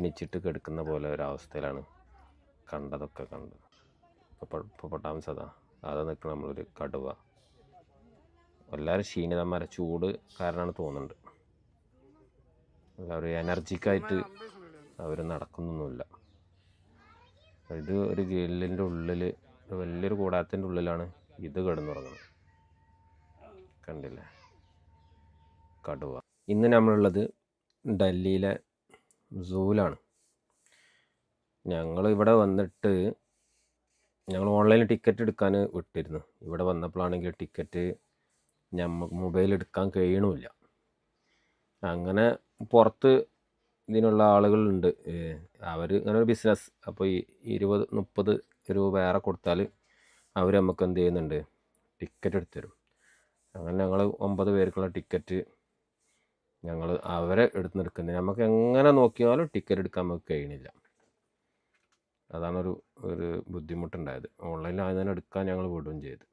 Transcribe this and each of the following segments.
ക്ഷീണിച്ചിട്ട് കിടക്കുന്ന പോലെ ഒരവസ്ഥയിലാണ് കണ്ടതൊക്കെ കണ്ട്. ഇപ്പോൾ പൊട്ടാമസ് അതാ നിൽക്കുന്ന നമ്മളൊരു കടുവ. എല്ലാവരും ക്ഷീണിതന്മാരെ ചൂട് കാരണമാണ് തോന്നുന്നുണ്ട്. എല്ലാവരും എനർജിക്കായിട്ട് അവർ നടക്കുന്നൊന്നുമില്ല. ഇത് ഒരു ഗെല്ലിൻ്റെ ഉള്ളിൽ, ഒരു വലിയൊരു കൂടാരത്തിൻ്റെ ഉള്ളിലാണ് ഇത് കിടന്നുറങ്ങുന്നത്. കണ്ടില്ലേ, കടുവ. ഇന്ന് നമ്മളുള്ളത് ഡൽഹിയിലെ സൂവിലാണ്. ഞങ്ങൾ ഇവിടെ വന്നിട്ട് ഞങ്ങൾ ഓൺലൈനിൽ ടിക്കറ്റ് എടുക്കാൻ വിട്ടിരുന്നു. ഇവിടെ വന്നപ്പോഴാണെങ്കിൽ ടിക്കറ്റ് മൊബൈൽ എടുക്കാൻ കഴിയണമില്ല. അങ്ങനെ പുറത്ത് ഇതിനുള്ള ആളുകളുണ്ട്, അവർ ഇങ്ങനെ ഒരു ബിസിനസ്. അപ്പോൾ ഈ 20-30 രൂപ വേറെ കൊടുത്താൽ അവർ നമുക്ക് എന്ത് ചെയ്യുന്നുണ്ട്, ടിക്കറ്റ് എടുത്തു തരും. അങ്ങനെ ഞങ്ങൾ 9 പേർക്കുള്ള ടിക്കറ്റ് ഞങ്ങൾ അവരെ എടുക്കുന്നത്. നമുക്ക് എങ്ങനെ നോക്കിയാലും ടിക്കറ്റ് എടുക്കാൻ നമുക്ക് കഴിയണില്ല. അതാണ് ഒരു ബുദ്ധിമുട്ടുണ്ടായത്. ഓൺലൈനിൽ ആദ്യം തന്നെ എടുക്കാൻ ഞങ്ങൾ വിടുകയും ചെയ്തു.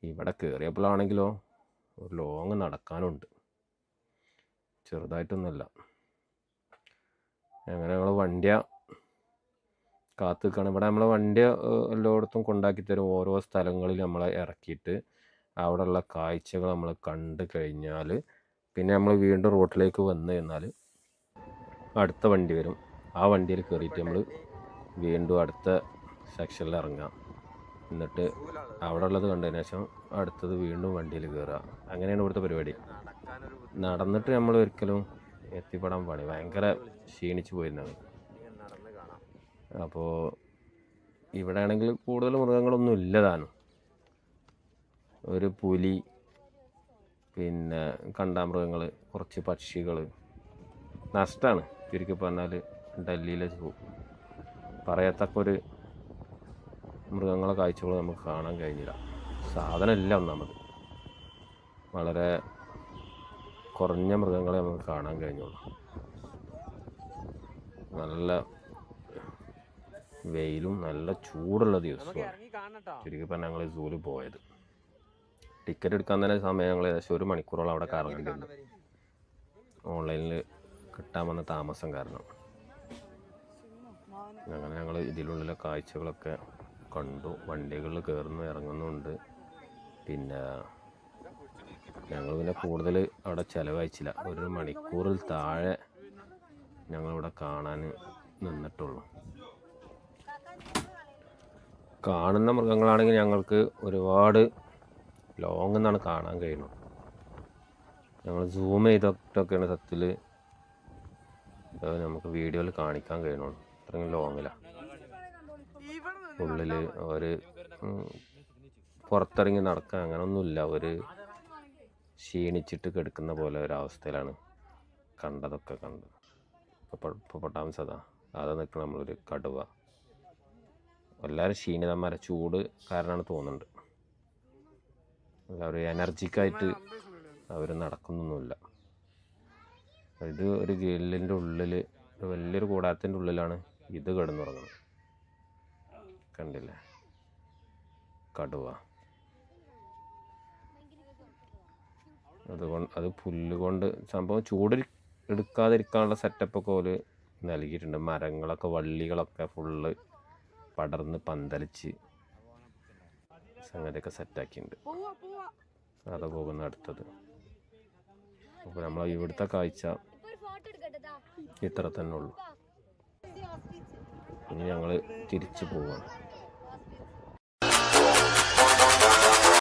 ഇവിടെ കയറിയപ്പോഴാണെങ്കിലോ ഒരു ലോങ് നടക്കാനുണ്ട്, ചെറുതായിട്ടൊന്നുമല്ല. അങ്ങനെ ഞങ്ങൾ വണ്ടിയ കാത്തു നിൽക്കുകയാണ്. ഇവിടെ നമ്മളെ വണ്ടി എല്ലായിടത്തും കൊണ്ടാക്കി തരും. ഓരോ സ്ഥലങ്ങളിൽ നമ്മളെ ഇറക്കിയിട്ട് അവിടെയുള്ള കാഴ്ചകൾ നമ്മൾ കണ്ടു കഴിഞ്ഞാൽ പിന്നെ നമ്മൾ വീണ്ടും റോട്ടിലേക്ക് വന്നു കഴിഞ്ഞാൽ അടുത്ത വണ്ടി വരും. ആ വണ്ടിയിൽ കയറിയിട്ട് നമ്മൾ വീണ്ടും അടുത്ത സെക്ഷനിൽ ഇറങ്ങാം. എന്നിട്ട് അവിടെ ഉള്ളത് കണ്ടതിന് ശേഷം അടുത്തത് വീണ്ടും വണ്ടിയിൽ കയറുക. അങ്ങനെയാണ് ഇവിടുത്തെ പരിപാടി. നടന്നിട്ട് നമ്മൾ ഒരിക്കലും എത്തിപ്പെടാൻ പാടി, ഭയങ്കര ക്ഷീണിച്ച് പോയിരുന്നത്. അപ്പോൾ ഇവിടെ ആണെങ്കിൽ കൂടുതൽ മൃഗങ്ങളൊന്നും ഇല്ലതാനും. ഒരു പുലി, പിന്നെ കണ്ടാമൃഗങ്ങൾ, കുറച്ച് പക്ഷികൾ. നഷ്ടമാണ് ചുരുക്കി പറഞ്ഞാൽ ഡൽഹിയിലെ സൂ. പറയത്തക്കൊരു മൃഗങ്ങളെ കാഴ്ചകൾ നമുക്ക് കാണാൻ കഴിഞ്ഞില്ല. സാധനമില്ല ഒന്നാമത്. വളരെ കുറഞ്ഞ മൃഗങ്ങളെ നമുക്ക് കാണാൻ കഴിഞ്ഞുള്ളൂ. നല്ല വെയിലും നല്ല ചൂടുള്ള ദിവസമാണ്. ചുരുക്കി പറഞ്ഞാൽ ഞങ്ങൾ സൂവിൽ പോയത്. ടിക്കറ്റ് എടുക്കാൻ തന്നെ സമയം ഞങ്ങൾ ഏകദേശം 1 മണിക്കൂറോളം അവിടെ കറങ്ങേണ്ടിയുണ്ട്. ഓൺലൈനിൽ കിട്ടാൻ വന്ന താമസം കാരണം. അങ്ങനെ ഞങ്ങൾ ഇതിലുള്ള കാഴ്ചകളൊക്കെ കണ്ടു. വണ്ടികളിൽ കയറുന്നു ഇറങ്ങുന്നുണ്ട്. പിന്നെ ഞങ്ങൾ കൂടുതൽ അവിടെ ചിലവഴിച്ചില്ല. 1 മണിക്കൂറിൽ താഴെ ഞങ്ങളിവിടെ കാണാൻ നിന്നിട്ടുള്ളൂ. കാണുന്ന മൃഗങ്ങളാണെങ്കിൽ ഞങ്ങൾക്ക് ഒരുപാട് ലോങ് നിന്നാണ് കാണാൻ കഴിയുന്നത്. ഞങ്ങൾ സൂം ചെയ്തിട്ടൊക്കെയാണ് സത്യത്തിൽ നമുക്ക് വീഡിയോയിൽ കാണിക്കാൻ കഴിയണുള്ളൂ. അത്രയും ലോങ്ങിലാണ്. ഉള്ളിൽ ഒരു പുറത്തിറങ്ങി നടക്കാൻ അങ്ങനെയൊന്നുമില്ല. ഒരു ക്ഷീണിച്ചിട്ട് കിടക്കുന്ന പോലെ ഒരവസ്ഥയിലാണ് കണ്ടതൊക്കെ കണ്ട്. ഇപ്പോൾ പൊട്ടാമസ് അതാ നിൽക്കുന്ന നമ്മളൊരു കടുവ. എല്ലാവരും ക്ഷീണിതന്മാരെ ചൂട് കാരണമാണ് തോന്നുന്നുണ്ട്. എല്ലാവരും എനർജിക്കായിട്ട് അവർ നടക്കുന്നൊന്നുമില്ല. ഇത് ഒരു ഗെല്ലിൻ്റെ ഉള്ളിൽ, ഒരു വലിയൊരു കൂടാരത്തിൻ്റെ ഉള്ളിലാണ് ഇത് കിടന്നുറങ്ങുന്നത്. കണ്ടില്ലേ, കടുവ. അത് പുല്ല് കൊണ്ട് സംഭവം ചൂടിൽ എടുക്കാതിരിക്കാനുള്ള സെറ്റപ്പൊക്കെ പോലെ നൽകിയിട്ടുണ്ട്. മരങ്ങളൊക്കെ, വള്ളികളൊക്കെ ഫുള്ള് പടർന്ന് പന്തലിച്ച് സംഗതിയൊക്കെ സെറ്റാക്കിയിട്ടുണ്ട്. അത് പോകുന്ന അടുത്തത്. അപ്പോൾ നമ്മൾ ഇവിടുത്തെ കാഴ്ച ഇത്ര തന്നെ ഉള്ളൂ. ഇനി ഞങ്ങൾ തിരിച്ചു പോവാണ്.